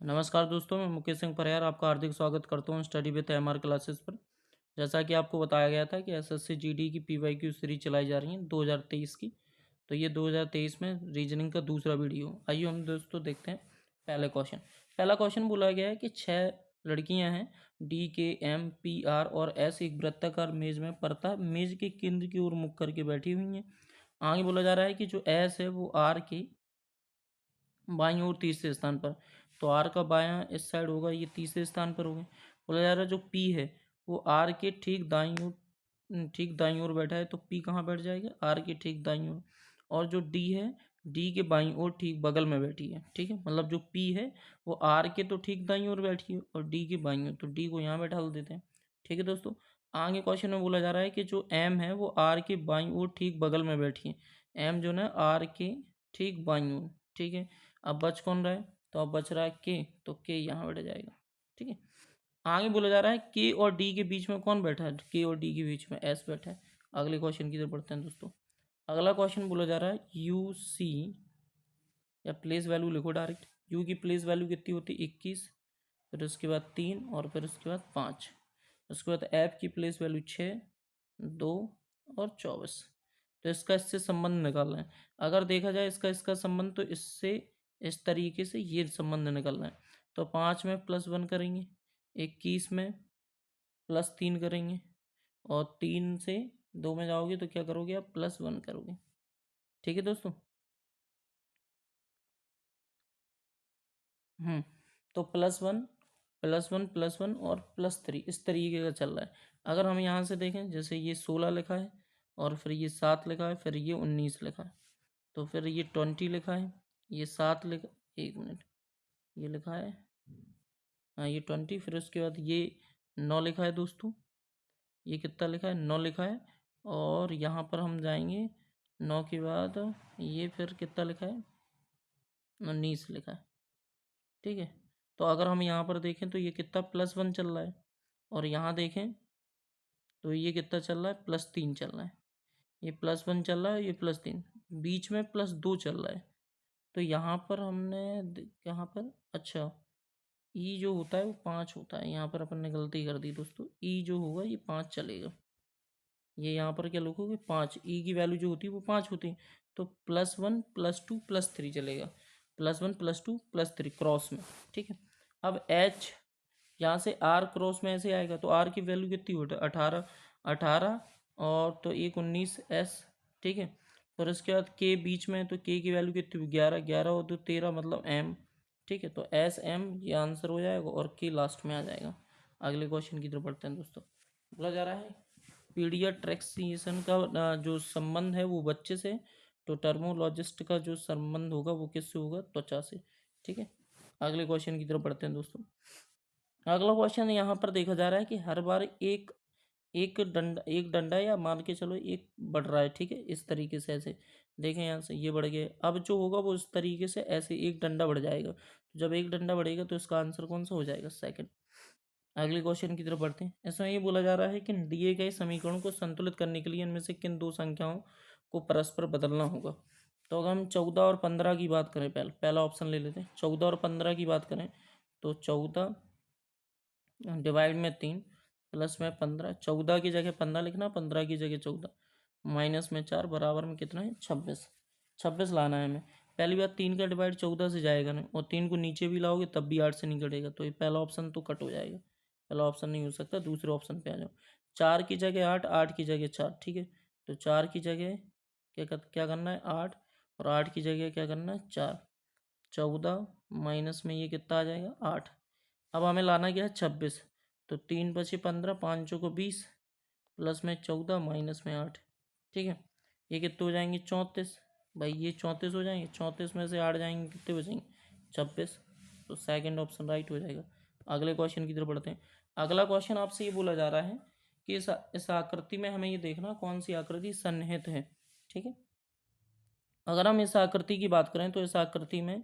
नमस्कार दोस्तों, मैं मुकेश सिंह परिहार आपका हार्दिक स्वागत करता हूं स्टडी विद एमआर क्लासेस पर। जैसा कि आपको बताया गया था कि एसएससी जीडी की पीवाईक्यू सीरीज चलाई जा रही है 2023 की। तो ये 2023 में रीजनिंग का दूसरा वीडियो। आइए हम दोस्तों देखते हैं पहला क्वेश्चन बोला गया है कि 6 लड़कियां हैं, डी के एम पी आर और एस एक वृत्ताकार मेज में परता मेज के केंद्र की ओर मुख करके बैठी हुई हैं। आगे बोला जा रहा है कि जो एस है वो आर के बाईं ओर तीसरे स्थान पर, तो आर का बायां इस साइड होगा, ये तीसरे स्थान पर होगा। बोला जा रहा है जो पी है वो आर के ठीक दाईं ओर बैठा है, तो पी कहाँ बैठ जाएगा? आर के ठीक दाईं ओर। और जो डी है, डी के बाईं ओर ठीक बगल में बैठी है। ठीक है, मतलब जो पी है वो आर के तो ठीक दाईं ओर बैठी है और डी के बाईं ओर, तो डी को यहाँ बैठा देते हैं। ठीक है दोस्तों, आगे क्वेश्चन में बोला जा रहा है कि जो एम है वो आर के बाईं ओर ठीक बगल में बैठी है। एम जो ना आर के ठीक बाईं ओर। ठीक है, अब बच कौन रहा है? तो अब बच रहा है के, तो के यहाँ बैठ जाएगा। ठीक है, आगे बोला जा रहा है के और डी के बीच में कौन बैठा है? के और डी के बीच में एस बैठा है। अगले क्वेश्चन की तरफ बढ़ते हैं दोस्तों। अगला क्वेश्चन बोला जा रहा है यू सी, या प्लेस वैल्यू लिखो डायरेक्ट। यू की प्लेस वैल्यू कितनी होती है? 21, फिर उसके बाद 3 और फिर उसके बाद 5। उसके बाद एफ की प्लेस वैल्यू 6, 2 और 24। तो इसका इससे संबंध निकालना है। अगर देखा जाए इसका संबंध, तो इससे इस तरीके से ये संबंध निकलना है। तो 5 में +1 करेंगे, 21 में +3 करेंगे, और 3 से 2 में जाओगे तो क्या करोगे आप? +1 करोगे। ठीक है दोस्तों। तो +1 और +3 इस तरीके का चल रहा है। अगर हम यहाँ से देखें, जैसे ये 16 लिखा है और फिर ये 7 लिखा है, फिर ये 19 लिखा है, तो फिर ये 20 लिखा है, ये 7 लिखा, 1 मिनट, ये लिखा है, हाँ ये 20, फिर उसके बाद ये 9 लिखा है दोस्तों। ये कितना लिखा है? 9 लिखा है। और यहाँ पर हम जाएंगे 9 के बाद, ये फिर कितना लिखा है? 19 लिखा है। ठीक है, तो अगर हम यहाँ पर देखें तो ये कितना +1 चल रहा है, और यहाँ देखें तो ये कितना चल रहा है? +3 चल रहा है। ये +1 चल रहा है, ये +3, बीच में +2 चल रहा है। तो यहाँ पर हमने यहाँ पर, अच्छा, ई जो होता है वो 5 होता है। यहाँ पर अपन ने गलती कर दी दोस्तों, ई जो होगा ये 5 चलेगा। ये यहाँ पर क्या लिखोगे? 5। ई की वैल्यू जो होती है वो 5 होती है, तो +1 +2 +3 चलेगा। +1 +2 +3 क्रॉस में। ठीक है, अब एच यहाँ से आर क्रॉस में ऐसे आएगा, तो आर की वैल्यू कितनी होती है? 18, 18 और तो 1 19 एस। ठीक है, फिर उसके बाद के बीच में, तो के की वैल्यू कितनी हुई? 11, 11 और 2 13, मतलब एम। ठीक है, तो एस एम ये आंसर हो जाएगा, और के लास्ट में आ जाएगा। अगले क्वेश्चन की तरफ बढ़ते हैं दोस्तों। बोला जा रहा है पीडियाट्रिक्सिएशन का जो संबंध है वो बच्चे से, तो टर्मोलॉजिस्ट का जो संबंध होगा वो किससे होगा? त्वचा से। ठीक है, अगले क्वेश्चन की तरफ बढ़ते हैं दोस्तों। अगला क्वेश्चन यहाँ पर देखा जा रहा है कि हर बार एक डंडा या मान के चलो एक बढ़ रहा है। ठीक है, इस तरीके से ऐसे देखें, यहाँ से ये बढ़ गया, अब जो होगा वो इस तरीके से ऐसे एक डंडा बढ़ जाएगा। तो जब एक डंडा बढ़ेगा तो इसका आंसर कौन सा हो जाएगा? सेकंड। अगले क्वेश्चन की तरफ बढ़ते हैं। इसमें ये बोला जा रहा है कि दिए गए समीकरण को संतुलित करने के लिए इनमें से किन दो संख्याओं को परस्पर बदलना होगा। तो अगर हम 14 और 15 की बात करें, पहला ऑप्शन ले लेते हैं। 14 और 15 की बात करें तो 14 डिवाइड में 3 प्लस में 15, 14 की जगह 15 लिखना, 15 की जगह 14, माइनस में 4 बराबर में कितना है? 26। 26 लाना है हमें। पहली बात, 3 का डिवाइड 14 से जाएगा नहीं, और 3 को नीचे भी लाओगे तब भी 8 से नहीं कटेगा, तो ये पहला ऑप्शन तो कट हो जाएगा, पहला ऑप्शन नहीं हो सकता। दूसरे ऑप्शन पे आ जाओ। 4 की जगह 8, 8 की जगह 4। ठीक है, तो 4 की जगह क्या करना है? 8, और 8 की जगह क्या करना है? 4। 14 माइनस में ये कितना आ जाएगा? 8। अब हमें लाना क्या है? 26। तो 3 बचे 15, 5 को 20, प्लस में 14 माइनस में 8। ठीक है, ये कितने हो जाएंगे? 34। भाई ये 34 हो जाएंगे, 34 में से 8 जाएंगे, कितने बचेंगे? 26। तो सेकंड ऑप्शन राइट हो जाएगा। अगले क्वेश्चन की तरफ बढ़ते हैं। अगला क्वेश्चन आपसे ये बोला जा रहा है कि इस आकृति में हमें ये देखना कौन सी आकृति सन्निहित है। ठीक है, अगर हम इस आकृति की बात करें तो इस आकृति में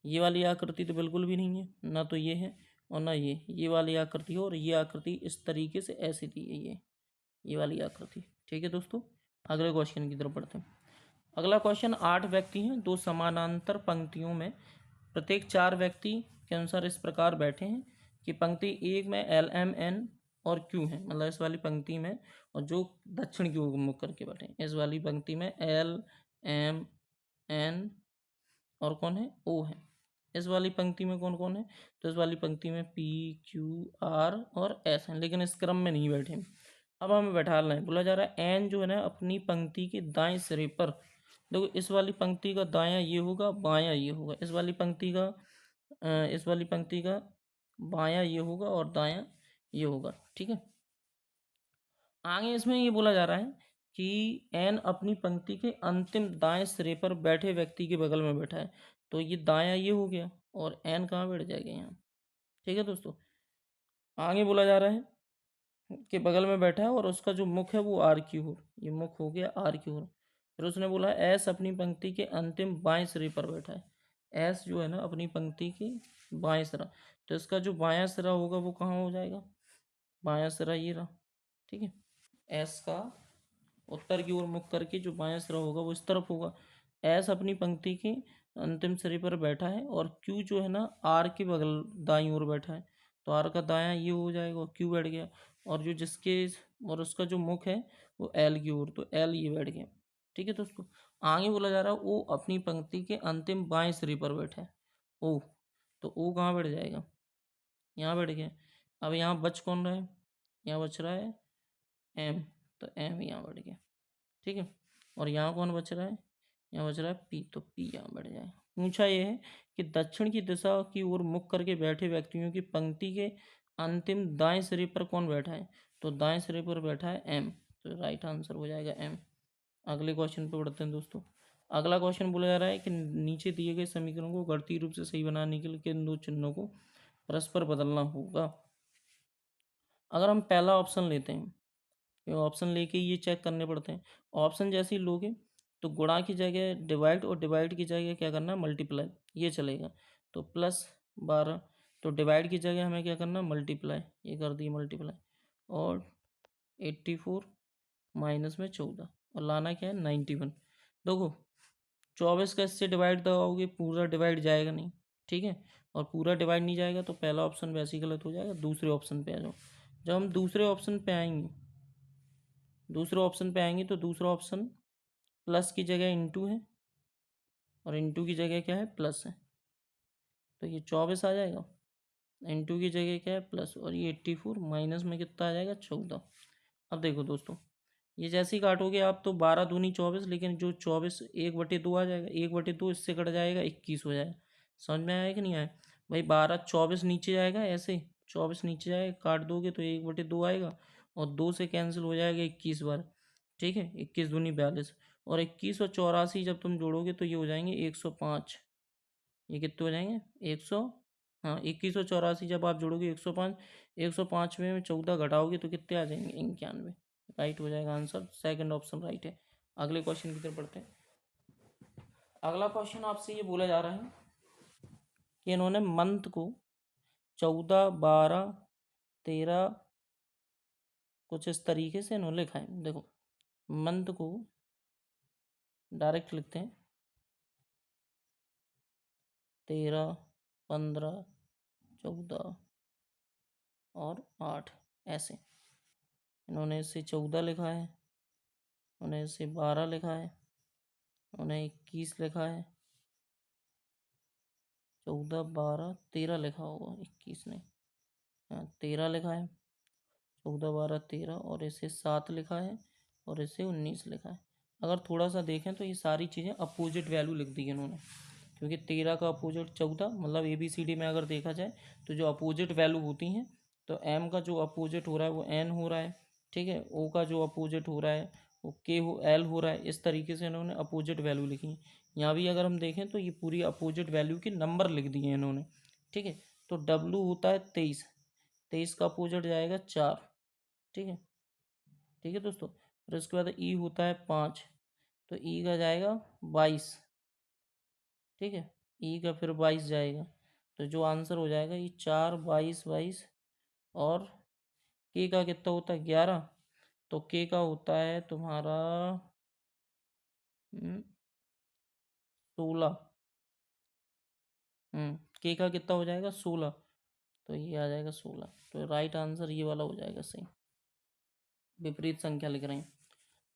ये वाली आकृति तो बिल्कुल भी नहीं है, ना तो ये है और ना ये वाली आकृति हो, और ये आकृति इस तरीके से ऐसी दी है, ये वाली आकृति। ठीक है दोस्तों, अगले क्वेश्चन की तरफ बढ़ते हैं। अगला क्वेश्चन, 8 व्यक्ति हैं, 2 समानांतर पंक्तियों में, प्रत्येक 4 व्यक्ति के अनुसार इस प्रकार बैठे हैं कि पंक्ति एक में एल एम एन और क्यू है, मतलब इस वाली पंक्ति में, और जो दक्षिण की ओर मुख करके बैठे हैं इस वाली पंक्ति में एल एम एन और कौन है, ओ है। इस वाली पंक्ति में कौन कौन है, तो इस वाली पंक्ति में पी क्यू आर और एस हैं, लेकिन इस क्रम में नहीं बैठे। अब हमें बैठा लें, बोला जा रहा है एन जो है ना अपनी पंक्ति के दाएं सिरे पर, देखो इस वाली पंक्ति का दायां ये होगा, बायां ये होगा, इस वाली पंक्ति का बायां ये होगा और दायां ये होगा, ठीक है। आगे इसमें ये बोला जा रहा है कि एन अपनी पंक्ति के अंतिम दाएं सिरे पर बैठे व्यक्ति के बगल में बैठा है, तो ये दायां ये हो गया और एन कहाँ बैठ जाएगा, यहाँ, ठीक है दोस्तों। आगे बोला जा रहा है के बगल में बैठा है और उसका जो मुख है वो आर की ओर, ये मुख हो गया आर की ओर। फिर उसने बोला एस अपनी पंक्ति के अंतिम बाएं सिरे पर बैठा है, एस जो है ना अपनी पंक्ति के बाएं सिरा, तो इसका जो बायां सिरा होगा वो कहाँ हो जाएगा, बायां सिरा ये रहा, ठीक है। एस का उत्तर की ओर मुख करके जो बायां सिरा होगा वो इस तरफ होगा। एस अपनी पंक्ति के अंतिम सिरे पर बैठा है और क्यू जो है ना आर के बगल दाईं ओर बैठा है, तो आर का दायां ये हो जाएगा और क्यू बैठ गया, और जो जिसके और उसका जो मुख है वो एल की ओर, तो एल ये बैठ गया, ठीक है दोस्तों। आगे बोला जा रहा है ओ अपनी पंक्ति के अंतिम बाएं सिरे पर बैठा है, ओ, तो ओ कहाँ बैठ जाएगा, यहाँ बैठ गया। अब यहाँ बच कौन रहा है, यहाँ बच रहा है एम, तो एम यहाँ बैठ गया, ठीक है। और यहाँ कौन बच रहा है, यहाँ बच रहा है पी, तो पी यहाँ बैठ जाएगा। पूछा यह है कि दक्षिण की दिशा की ओर मुख करके बैठे व्यक्तियों की पंक्ति के अंतिम दाएं सिरे पर कौन बैठा है, तो दाएं सिरे पर बैठा है एम, तो राइट आंसर हो जाएगा एम। अगले क्वेश्चन पे बढ़ते हैं दोस्तों। अगला क्वेश्चन बोला जा रहा है कि नीचे दिए गए समीकरणों को गणितीय रूप से सही बनाने के लिए किन दो चिन्हों को परस्पर बदलना होगा। अगर हम पहला ऑप्शन लेते हैं, ऑप्शन लेके ये चेक करने पड़ते हैं। ऑप्शन जैसे ही लोगे तो गुणा की जगह डिवाइड और डिवाइड की जगह क्या करना है, मल्टीप्लाई, ये चलेगा। तो +12, तो डिवाइड की जगह हमें क्या करना है, मल्टीप्लाई, ये कर दिए मल्टीप्लाई, और 84 माइनस में 14, और लाना क्या है 91। देखो 24 का इससे डिवाइड दबाओगे पूरा डिवाइड जाएगा नहीं, ठीक है, और पूरा डिवाइड नहीं जाएगा तो पहला ऑप्शन वैसे ही गलत हो जाएगा। दूसरे ऑप्शन पे आ जाओ। जब हम दूसरे ऑप्शन पे आएंगे, तो दूसरा ऑप्शन प्लस की जगह इंटू है और इंटू की जगह क्या है, प्लस है, तो ये 24 आ जाएगा, इंटू की जगह क्या है प्लस, और ये 84 माइनस में कितना आ जाएगा 14। अब देखो दोस्तों, ये जैसे ही काटोगे आप तो 12 दूनी 24, लेकिन जो 24 1/2 आ जाएगा, 1/2 इससे कट जाएगा 21 हो जाएगा। समझ में आया कि नहीं आया भाई, 12 24 नीचे जाएगा, ऐसे 24 नीचे जाएगा, काट दोगे तो 1/2 आएगा, और 2 से कैंसिल हो जाएगा 21 बार, ठीक है, 21 दूनी 42, और 21 और 84 जब तुम जोड़ोगे तो ये हो जाएंगे 105। ये कितने हो जाएंगे 100, हाँ 21 और 84 जब आप जोड़ोगे 105, 105 में 14 घटाओगे तो कितने आ जाएंगे 91, राइट हो जाएगा आंसर, सेकंड ऑप्शन राइट है। अगले क्वेश्चन की तरफ बढ़ते हैं। अगला क्वेश्चन आपसे ये बोला जा रहा है कि इन्होंने मंथ को 14 12 13 कुछ इस तरीके से इन्होंने लिखा है। देखो मंथ को डायरेक्ट लिखते हैं 13 15 14 और 8, ऐसे इन्होंने इसे 14 लिखा है, उन्हें इसे 12 लिखा है, उन्हें 21 लिखा है, 14 12 13 लिखा होगा, 21 नहीं, हाँ 13 लिखा है, 14 12 13, और इसे 7 लिखा है, और इसे 19 लिखा है। अगर थोड़ा सा देखें तो ये सारी चीज़ें अपोजिट वैल्यू लिख दी है इन्होंने, क्योंकि 13 का अपोजिट 14, मतलब ABCD में अगर देखा जाए तो जो अपोजिट वैल्यू होती हैं, तो M का जो अपोजिट हो रहा है वो N हो रहा है, ठीक है, O का जो अपोजिट हो रहा है वो L हो रहा है। इस तरीके से इन्होंने अपोजिट वैल्यू लिखी है। यहाँ भी अगर हम देखें तो ये पूरी अपोजिट वैल्यू के नंबर लिख दिए हैं इन्होंने, ठीक है। तो W होता है 23, 23 का अपोजिट जाएगा 4, ठीक है, ठीक है दोस्तों। फिर उसके बाद E होता है 5, तो E का जाएगा 22, ठीक है, ई का फिर 22 जाएगा, तो जो आंसर हो जाएगा ये 4 22 22, और के का कितना होता है 11, तो के का होता है तुम्हारा 16, के का कितना हो जाएगा 16, तो ये आ जाएगा 16। तो राइट आंसर ये वाला हो जाएगा सही। विपरीत संख्या लिख रहे हैं।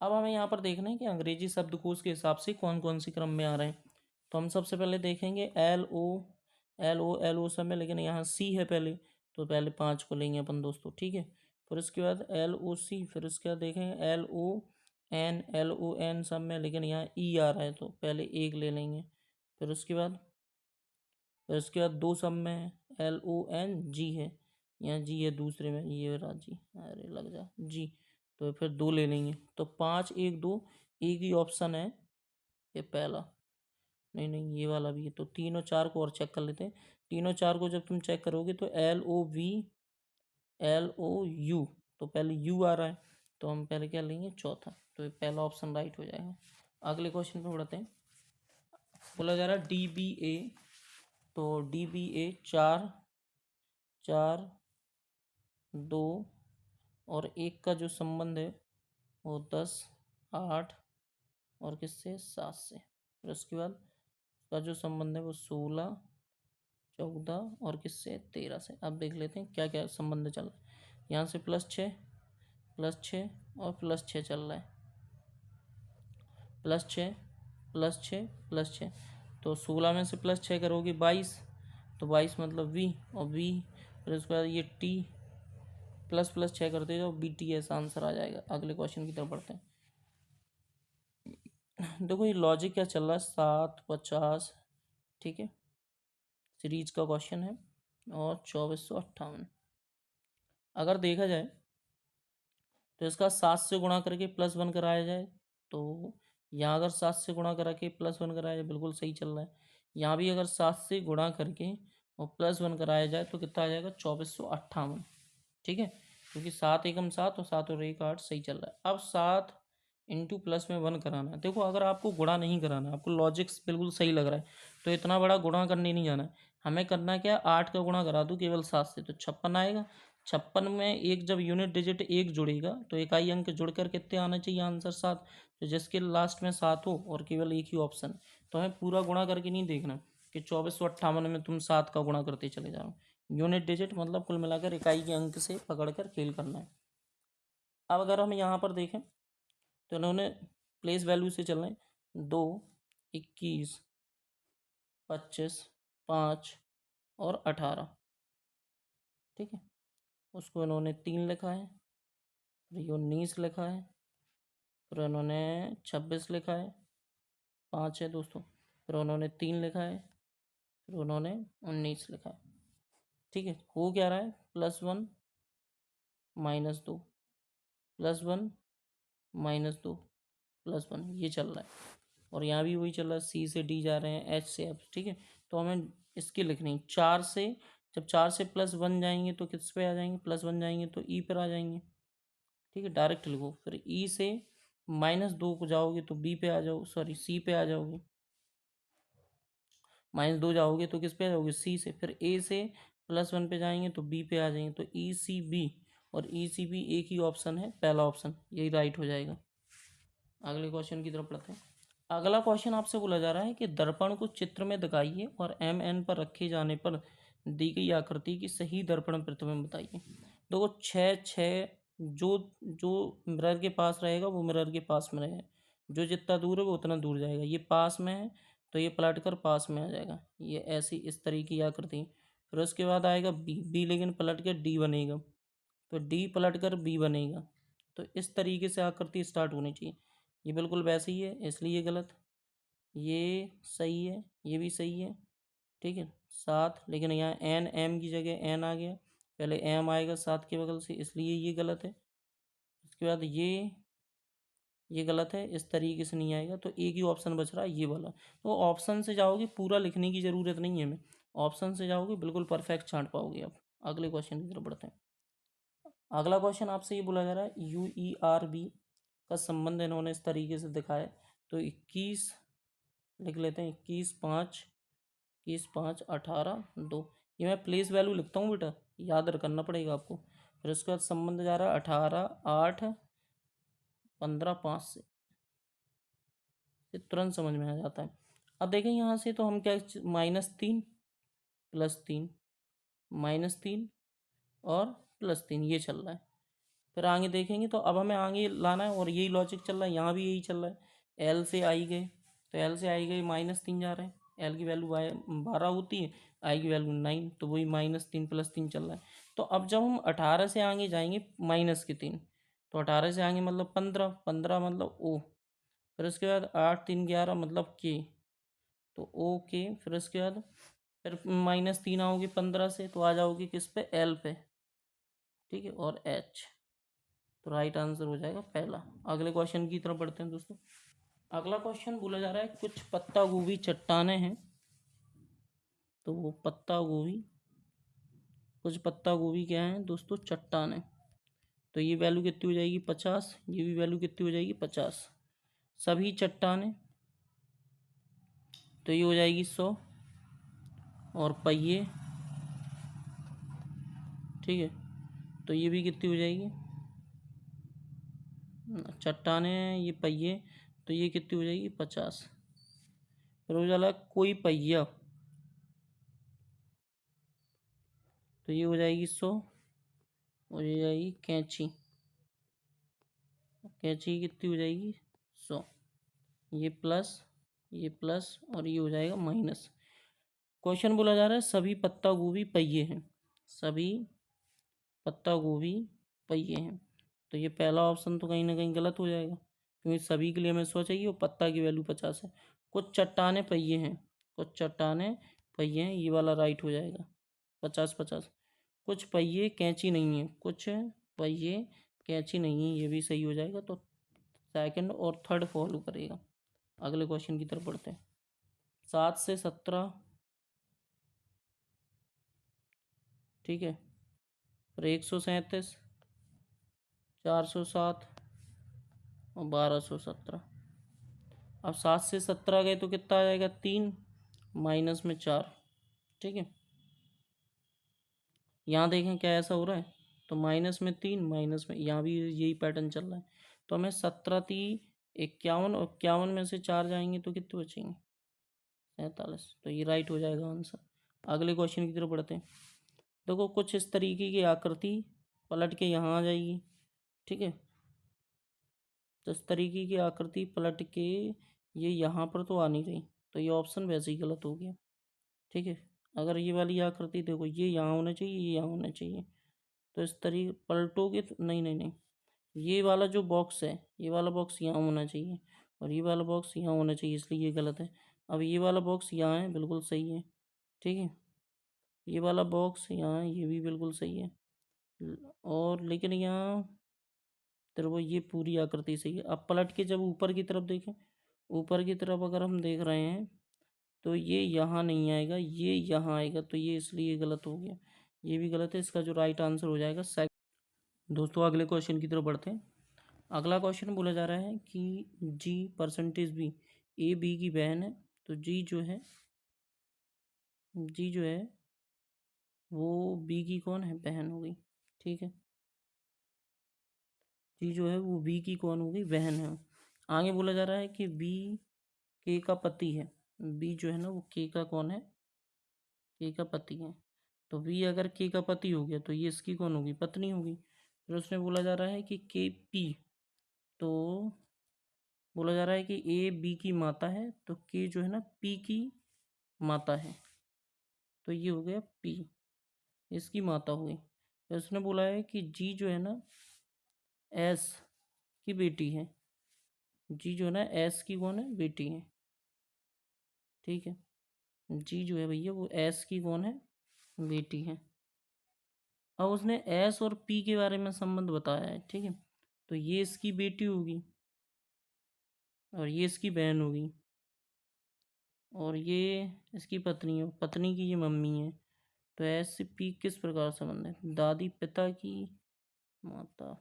अब हमें यहाँ पर देखना है कि अंग्रेजी शब्दकोश के हिसाब से कौन कौन से क्रम में आ रहे हैं। तो हम सबसे पहले देखेंगे एल ओ सब में, लेकिन यहाँ सी है पहले, तो पहले 5 को लेंगे अपन दोस्तों, ठीक है। फिर उसके बाद LOC, फिर उसके बाद देखेंगे LON सब में, लेकिन यहाँ ई आ रहा है तो पहले एक ले लेंगे। फिर उसके बाद दो सब में है LONG है, यहाँ जी है दूसरे में, ये रहा जी, अरे लग जा जी, तो फिर दो ले लेंगे। तो 5 1 2, एक ही ऑप्शन है ये पहला, नहीं नहीं ये वाला भी है। तो 3 और 4 को और चेक कर लेते हैं। 3 और 4 को जब तुम चेक करोगे तो LOU, तो पहले यू आ रहा है, तो हम पहले क्या लेंगे चौथा, तो ये पहला ऑप्शन राइट हो जाएगा। अगले क्वेश्चन पे बढ़ते हैं। बोला जा रहा है DBA, तो DBA 4 4 2 और 1 का जो संबंध है वो 10 8 और किससे 7 से। फिर उसके बाद उसका जो संबंध है वो 16 14 और किससे 13 से। अब देख लेते हैं क्या क्या संबंध चल रहा है। यहाँ से +6 और +6 चल रहा है, +6 +6 +6। तो 16 में से +6 करोगे 22, तो 22 मतलब V और V। फिर उसके बाद ये T ++6 करते जाओ, BTS आंसर आ जाएगा। अगले क्वेश्चन की तरफ बढ़ते हैं। देखो ये लॉजिक क्या चल रहा है, 7 50, ठीक है, सीरीज का क्वेश्चन है और 2458। अगर देखा जाए तो इसका 7 से गुणा करके +1 कराया जाए, तो यहाँ अगर 7 से गुणा करा के +1 कराया जाए बिल्कुल सही चल रहा है। यहाँ भी अगर 7 से गुणा करके और +1 कराया जाए तो कितना आ जाएगा 2458, ठीक है, क्योंकि 7 एकम 7 और 7 और 1 8 सही चल रहा है। अब 7 इंटू प्लस में 1 कराना है। देखो अगर आपको गुणा नहीं कराना है, आपको लॉजिक्स बिल्कुल सही लग रहा है, तो इतना बड़ा गुणा करने नहीं जाना है। हमें करना क्या, 8 का गुणा करा दूँ केवल 7 से तो 56 आएगा। 56 में एक जब यूनिट डिजिट एक जुड़ेगा तो इकाई अंक जुड़कर कितने आना चाहिए आंसर 7, तो जिसके लास्ट में 7 हो और केवल एक ही ऑप्शन, तो हमें पूरा गुणा करके नहीं देखना कि 2458 में तुम 7 का गुणा करते चले जा रहे हो। यूनिट डिजिट मतलब कुल मिलाकर इकाई के अंक से पकड़कर खेल करना है। अब अगर हम यहाँ पर देखें तो इन्होंने प्लेस वैल्यू से चल रहे हैं, 2 21 25 5 और 18, ठीक है। उसको इन्होंने 3 लिखा है, फिर ये 19 लिखा है, फिर उन्होंने 26 लिखा है, 5 है दोस्तों, फिर उन्होंने 3 लिखा है, फिर उन्होंने 19 लिखा है, ठीक है। हो क्या रहा है, +1 -2 +1 -2 +1 ये चल रहा है। और यहाँ भी वही चल रहा है, C से D जा रहे हैं, H से F, ठीक है। तो हमें इसकी लिखनी 4 से, जब 4 से +1 जाएंगे तो किस पे आ जाएंगे, +1 जाएंगे तो E पर आ जाएंगे, ठीक है, डायरेक्ट लिखो। फिर E से -2 को जाओगे तो B पे आ जाओ, सॉरी C पे आ जाओगे, -2 जाओगे तो किस पे आ जाओगे C से। फिर A से +1 पे जाएंगे तो B पे आ जाएंगे, तो ECB, और ECB एक ही ऑप्शन है, पहला ऑप्शन, यही राइट हो जाएगा। अगले क्वेश्चन की तरफ बढ़ते हैं। अगला क्वेश्चन आपसे बोला जा रहा है कि दर्पण को चित्र में दिखाइए और MN पर रखे जाने पर दी गई आकृति की सही दर्पण प्रतिबिंब बताइए। देखो 6 6, जो जो मिरर के पास रहेगा वो मिरर के पास में रहेगा, जो जितना दूर है वो उतना दूर जाएगा। ये पास में है तो ये पलट कर पास में आ जाएगा, ये ऐसी इस तरीके की आकृति। फिर उसके बाद आएगा बी लेकिन पलट कर डी बनेगा, तो डी पलट कर बी बनेगा। तो इस तरीके से आकृति स्टार्ट होनी चाहिए। ये बिल्कुल वैसे ही है, इसलिए गलत, ये सही है, ये भी सही है, ठीक है 7, लेकिन यहाँ एन एम की जगह एन आ गया, पहले एम आएगा 7 के बगल से, इसलिए ये गलत है। उसके बाद ये गलत है, इस तरीके से नहीं आएगा, तो एक ही ऑप्शन बच रहा है ये वाला। तो ऑप्शन से जाओगे, पूरा लिखने की ज़रूरत नहीं है, हमें ऑप्शन से जाओगे बिल्कुल परफेक्ट छांट पाओगे आप। अगले क्वेश्चन की तरफ बढ़ते हैं। अगला क्वेश्चन आपसे ये बोला जा रहा है UERB का संबंध इन्होंने इस तरीके से दिखाया, तो 21 लिख लेते हैं, 21 5 18 2। ये मैं प्लेस वैल्यू लिखता हूँ बेटा, याद करना पड़ेगा आपको। फिर उसके बाद संबंध जा रहा है 18 8 15 5 से, ये तुरंत समझ में आ जाता है। अब देखें यहाँ से तो हम क्या, -3 +3, -3 और +3 ये चल रहा है। फिर आगे देखेंगे तो अब हमें आगे लाना है और यही लॉजिक चल रहा है, यहाँ भी यही चल रहा है। एल से आई गए तो एल से आई गए -3 जा रहे हैं, एल की वैल्यू 12 होती है, आई की वैल्यू 9, तो वही -3 +3 चल रहा है। तो अब जब हम 18 से आगे जाएंगे -3, तो 18 से आगे मतलब 15, 15 मतलब ओ, फिर उसके बाद 8 3 11 मतलब के, तो ओ के, फिर उसके बाद फिर -3 आओगे 15 से तो आ जाओगे किस पे, एल पे, ठीक है, और एच। तो राइट आंसर हो जाएगा पहला। अगले क्वेश्चन की तरफ बढ़ते हैं दोस्तों। अगला क्वेश्चन बोला जा रहा है कुछ पत्ता गोभी चट्टाने हैं, तो वो पत्ता गोभी, कुछ पत्ता गोभी क्या है दोस्तों, चट्टाने। तो ये वैल्यू कितनी हो जाएगी 50, ये भी वैल्यू कितनी हो जाएगी 50, सभी चट्टाने, तो ये हो जाएगी 100, और पहिए, ठीक है, तो ये भी कितनी हो जाएगी, चट्टाने ये पहिए, तो ये कितनी हो जाएगी 50। फिर हो जाला कोई पहिया, तो ये हो जाएगी 100, और ये जाएगी कैंची, कैंची कितनी हो जाएगी 100, ये प्लस, ये प्लस, और ये हो जाएगा माइनस। क्वेश्चन बोला जा रहा है सभी पत्ता गोभी पहिए हैं, सभी पत्ता गोभी पहिए हैं, तो ये पहला ऑप्शन तो कहीं ना कहीं गलत हो जाएगा, क्योंकि सभी के लिए हमें 100 चाहिए और पत्ता की वैल्यू 50 है। कुछ चट्टाने पहिए हैं, कुछ चट्टाने पहिए हैं, ये वाला राइट हो जाएगा, 50 50। कुछ पहिए कैंची नहीं है, कुछ पहिए कैंची नहीं है, ये भी सही हो जाएगा, तो सेकंड और थर्ड फॉलो करेगा। अगले क्वेश्चन की तरफ बढ़ते हैं। 7 से 17, ठीक है, फिर 137, 407 और 1217। अब 7 से 17 गए तो कितना आ जाएगा, 3 माइनस में 4, ठीक है। यहाँ देखें क्या ऐसा हो रहा है, तो -3 माइनस में, यहाँ भी यही पैटर्न चल रहा है। तो हमें 17 3 51, और 51 में से 4 जाएंगे तो कितने बचेंगे, 47, तो ये राइट हो जाएगा आंसर। अगले क्वेश्चन की तरफ बढ़ते हैं। देखो कुछ इस तरीके की आकृति पलट के यहाँ आ जाएगी, ठीक है, तो इस तरीके की आकृति पलट के ये यहाँ पर तो आ नहीं रही, तो ये ऑप्शन वैसे ही गलत हो गया, ठीक है। अगर ये वाली आकृति देखो, ये यहाँ होना चाहिए, ये यहाँ होना चाहिए, तो इस तरीके पलटोगे तो नहीं नहीं नहीं, ये वाला जो बॉक्स है, ये वाला बॉक्स यहाँ होना चाहिए, और ये वाला बॉक्स यहाँ होना चाहिए, इसलिए ये गलत है। अब ये वाला बॉक्स यहाँ है, बिल्कुल सही है, ठीक है, ये वाला बॉक्स यहाँ है, ये भी बिल्कुल सही है, और लेकिन यहाँ तो वो ये पूरी आकृति सही है। अब पलट के जब ऊपर की तरफ देखें, ऊपर की तरफ अगर हम देख रहे हैं तो ये यहाँ नहीं आएगा, ये यहाँ आएगा, तो ये इसलिए गलत हो गया, ये भी गलत है। इसका जो राइट आंसर हो जाएगा सेकंड। दोस्तों अगले क्वेश्चन की तरफ बढ़ते हैं। अगला क्वेश्चन बोला जा रहा है कि जी परसेंटेज बी, ए बी की बहन है, तो जी जो है, जी जो है वो बी की कौन है, बहन हो गई, ठीक है, जी जो है वो बी की कौन हो गई, बहन है। आगे बोला जा रहा है कि बी के का पति है, बी जो है ना वो के का कौन है, के का पति है। तो बी अगर के का पति हो गया तो ये इसकी कौन होगी, पत्नी होगी। फिर उसमें बोला जा रहा है कि के पी, तो बोला जा रहा है कि ए बी की माता है, तो के जो है ना पी की माता है, तो ये हो गया पी, इसकी माता हुई। फिर उसने बोला है कि जी जो है ना एस की बेटी है, जी जो है ना एस की कौन है, बेटी है, ठीक है, जी जो है भैया वो एस की कौन है, बेटी है। अब उसने एस और पी के बारे में संबंध बताया है, ठीक है, तो ये इसकी बेटी होगी और ये इसकी बहन होगी, और ये इसकी पत्नी है, पत्नी की ये मम्मी है। तो एस से पी किस प्रकार संबंध है, दादी पिता की माता,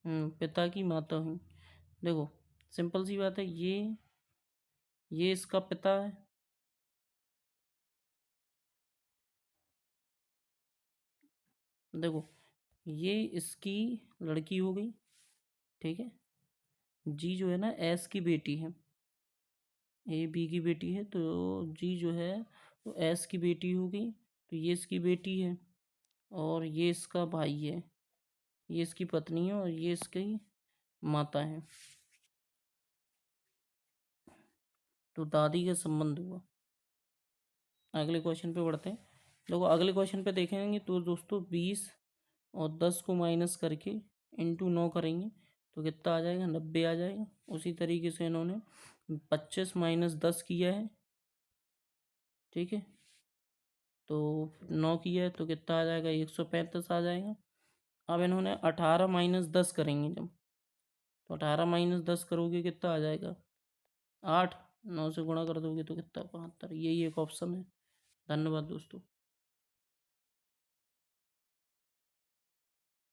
पिता की माता हुई। देखो सिंपल सी बात है, ये इसका पिता है, देखो ये इसकी लड़की हो गई, ठीक है, जी जो है ना एस की बेटी है, ए बी की बेटी है तो जी जो है तो एस की बेटी होगी, तो ये इसकी बेटी है और ये इसका भाई है, ये इसकी पत्नी है और ये इसकी माता है। तो दादी का संबंध हुआ। अगले क्वेश्चन पे बढ़ते हैं। देखो अगले क्वेश्चन पे देखेंगे तो दोस्तों 20 और 10 को माइनस करके इंटू 9 करेंगे तो कितना आ जाएगा, 90 आ जाएगा। उसी तरीके से इन्होंने 25 माइनस 10 किया है, ठीक है, तो 9 किया है तो कितना आ जाएगा, 135 आ जाएगा। अब इन्होंने 18 माइनस 10 करेंगे जब, तो 18 माइनस 10 करोगे कितना आ जाएगा, 8। 9 से गुणा कर दोगे तो कितना, 72। यही एक ऑप्शन है। धन्यवाद दोस्तों।